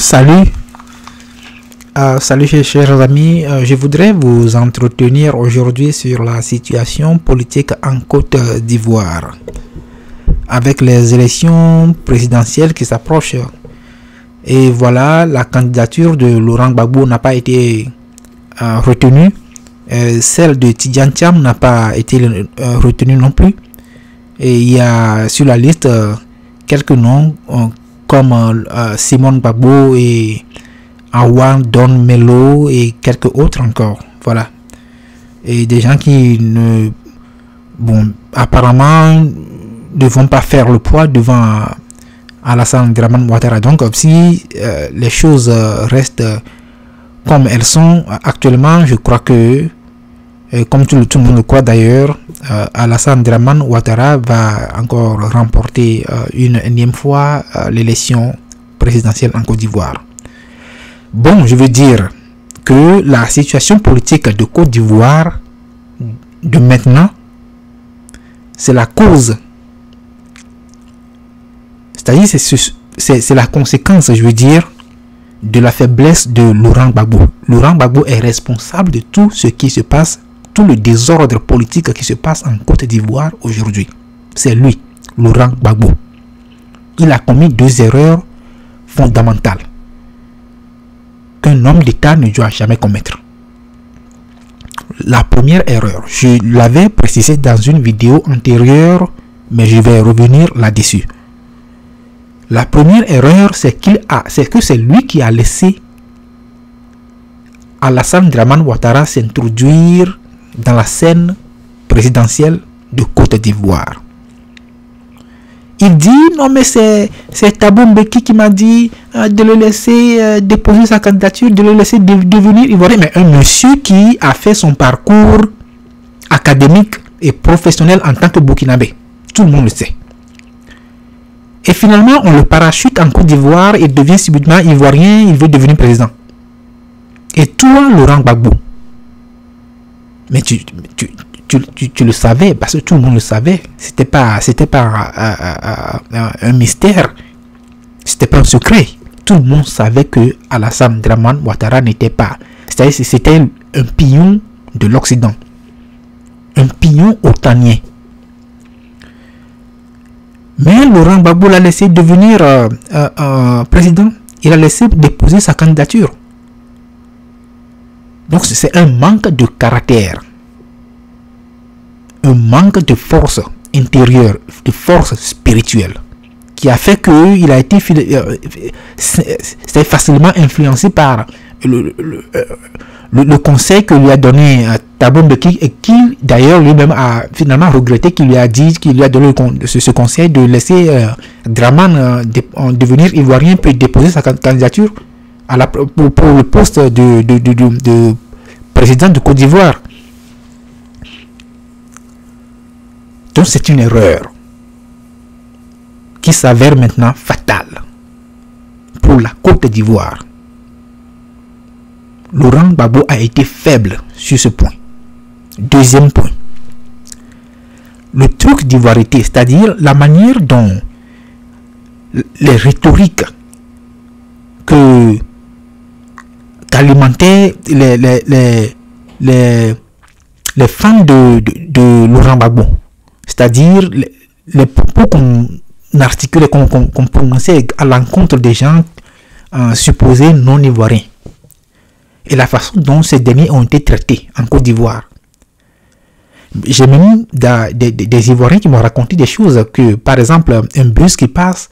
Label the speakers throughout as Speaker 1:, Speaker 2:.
Speaker 1: Salut, salut chers amis, je voudrais vous entretenir aujourd'hui sur la situation politique en Côte d'Ivoire. Avec les élections présidentielles qui s'approchent, et voilà, la candidature de Laurent Gbagbo n'a pas été retenue, celle de Tidjane Thiam n'a pas été retenue non plus, et il y a sur la liste quelques noms comme Simon Gbagbo et Awan Don Melo et quelques autres encore, voilà, et des gens qui ne, bon, apparemment ne vont pas faire le poids devant Alassane Dramane Ouattara. Donc si les choses restent comme elles sont actuellement, je crois que comme tout le monde le croit d'ailleurs, Alassane Dramane Ouattara va encore remporter une énième fois l'élection présidentielle en Côte d'Ivoire. Bon, je veux dire que la situation politique de Côte d'Ivoire de maintenant, c'est la cause, c'est-à-dire c'est la conséquence, je veux dire, de la faiblesse de Laurent Gbagbo. Laurent Gbagbo est responsable de tout ce qui se passe, tout le désordre politique qui se passe en Côte d'Ivoire aujourd'hui. C'est lui, Laurent Gbagbo. Il a commis deux erreurs fondamentales qu'un homme d'État ne doit jamais commettre. La première erreur, je l'avais précisé dans une vidéo antérieure, mais je vais revenir là-dessus. La première erreur, c'est que c'est lui qui a laissé Alassane Dramane Ouattara s'introduire dans la scène présidentielle de Côte d'Ivoire. Il dit, non mais c'est Thabo Mbeki qui m'a dit de le laisser déposer sa candidature, de le laisser devenir ivoirien. Mais un monsieur qui a fait son parcours académique et professionnel en tant que burkinabé. Tout le monde le sait. Et finalement, on le parachute en Côte d'Ivoire, il devient subitement ivoirien, il veut devenir président. Et toi, Laurent Gbagbo, mais tu le savais, parce que tout le monde le savait. C'était pas un mystère. C'était pas un secret. Tout le monde savait que Alassane Dramane Ouattara n'était pas. C'est-à-dire c'était un pignon de l'Occident. Un pignon otanien. Mais Laurent Gbagbo l'a laissé devenir président. Il a laissé déposer sa candidature. Donc c'est un manque de caractère. Un manque de force intérieure, de force spirituelle, qui a fait qu'il a été facilement influencé par le conseil que lui a donné Thabo Mbeki, et qui d'ailleurs lui-même a finalement regretté qu'il lui a donné ce conseil de laisser Dramane devenir ivoirien puis déposer sa candidature pour le poste de président de Côte d'Ivoire. Donc c'est une erreur qui s'avère maintenant fatale pour la Côte d'Ivoire. Laurent Gbagbo a été faible sur ce point. Deuxième point, le truc d'ivoirité, c'est-à-dire la manière dont les rhétoriques qu'alimentaient les fans de Laurent Gbagbo, c'est-à-dire les propos qu'on articulait, qu'on prononçait à l'encontre des gens supposés non ivoiriens, et la façon dont ces derniers ont été traités en Côte d'Ivoire. J'ai même des Ivoiriens qui m'ont raconté des choses, que par exemple un bus qui passe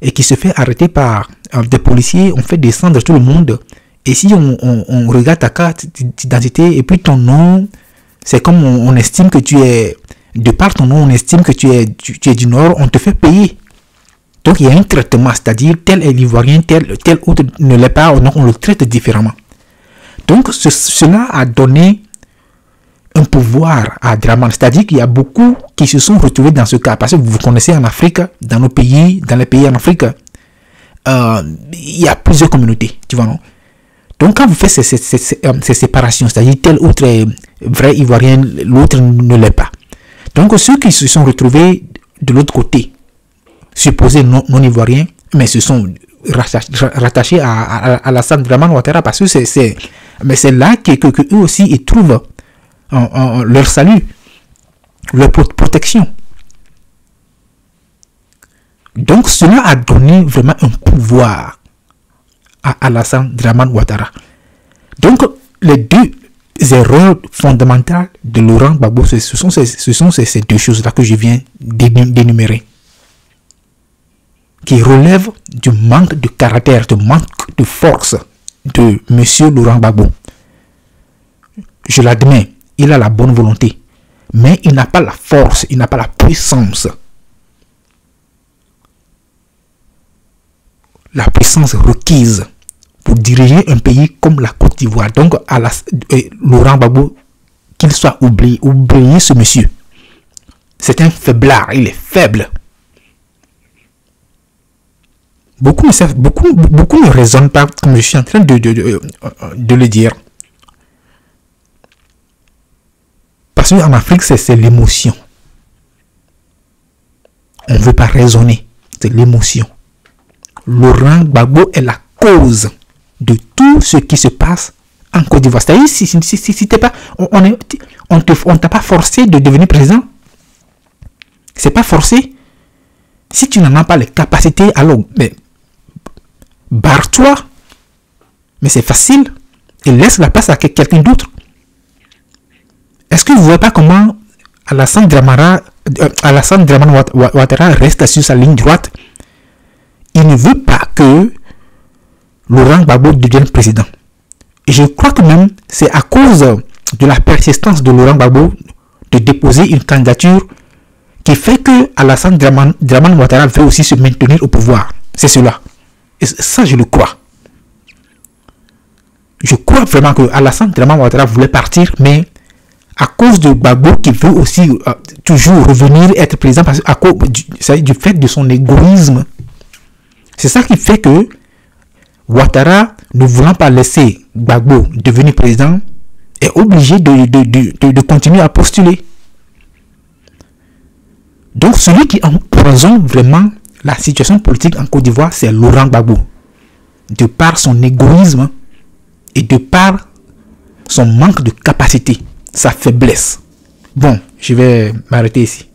Speaker 1: et qui se fait arrêter par des policiers, on fait descendre tout le monde, et si on regarde ta carte d'identité et puis ton nom, c'est comme on estime que tu es, de par ton nom, on estime que tu es du Nord, on te fait payer. Donc il y a un traitement, c'est-à-dire tel est l'Ivoirien, tel autre ne l'est pas, donc on le traite différemment. Donc cela a donné un pouvoir à Dramane, c'est-à-dire qu'il y a beaucoup qui se sont retrouvés dans ce cas, parce que vous connaissez en Afrique, dans nos pays, dans les pays en Afrique, il y a plusieurs communautés, tu vois, non? Donc quand vous faites ces séparations, c'est-à-dire tel autre est vrai Ivoirien, l'autre ne l'est pas. Donc ceux qui se sont retrouvés de l'autre côté, supposés non ivoiriens, mais ce sont rattachés à Alassane Dramane Ouattara, parce que c'est là que eux aussi ils trouvent leur salut, leur protection. Donc cela a donné vraiment un pouvoir à Alassane Dramane Ouattara. Donc les deux erreurs fondamentales de Laurent Gbagbo, ce sont ces deux choses-là que je viens d'énumérer, qui relèvent du manque de caractère, du manque de force de M. Laurent Gbagbo. Je l'admets, il a la bonne volonté, mais il n'a pas la force, il n'a pas la puissance. La puissance requise pour diriger un pays comme la Côte d'Ivoire. Donc, Laurent Gbagbo, qu'il soit oublié ce monsieur. C'est un faiblard, il est faible. Beaucoup ne raisonnent pas comme je suis en train de le dire. Parce qu'en Afrique, c'est l'émotion. On ne veut pas raisonner, c'est l'émotion. Laurent Gbagbo est la cause de tout ce qui se passe en Côte d'Ivoire. C'est-à-dire, si t'es pas, on t'a pas forcé de devenir président. C'est pas forcé. Si tu n'en as pas les capacités, alors barre-toi. Mais c'est facile. Et laisse la place à quelqu'un d'autre. Est-ce que vous ne voyez pas comment Alassane Dramane Ouattara reste sur sa ligne droite? Il ne veut pas que Laurent Gbagbo devienne président. Et je crois que même c'est à cause de la persistance de Laurent Gbagbo de déposer une candidature qui fait que Alassane Dramane Ouattara veut aussi se maintenir au pouvoir. C'est cela. Et ça, je le crois. Je crois vraiment que Alassane Dramane Ouattara voulait partir, mais à cause de Gbagbo qui veut aussi toujours revenir être président parce à cause du fait de son égoïsme. C'est ça qui fait que Ouattara, ne voulant pas laisser Gbagbo devenir président, est obligé de continuer à postuler. Donc celui qui empoisonne vraiment la situation politique en Côte d'Ivoire, c'est Laurent Gbagbo. De par son égoïsme et de par son manque de capacité, sa faiblesse. Bon, je vais m'arrêter ici.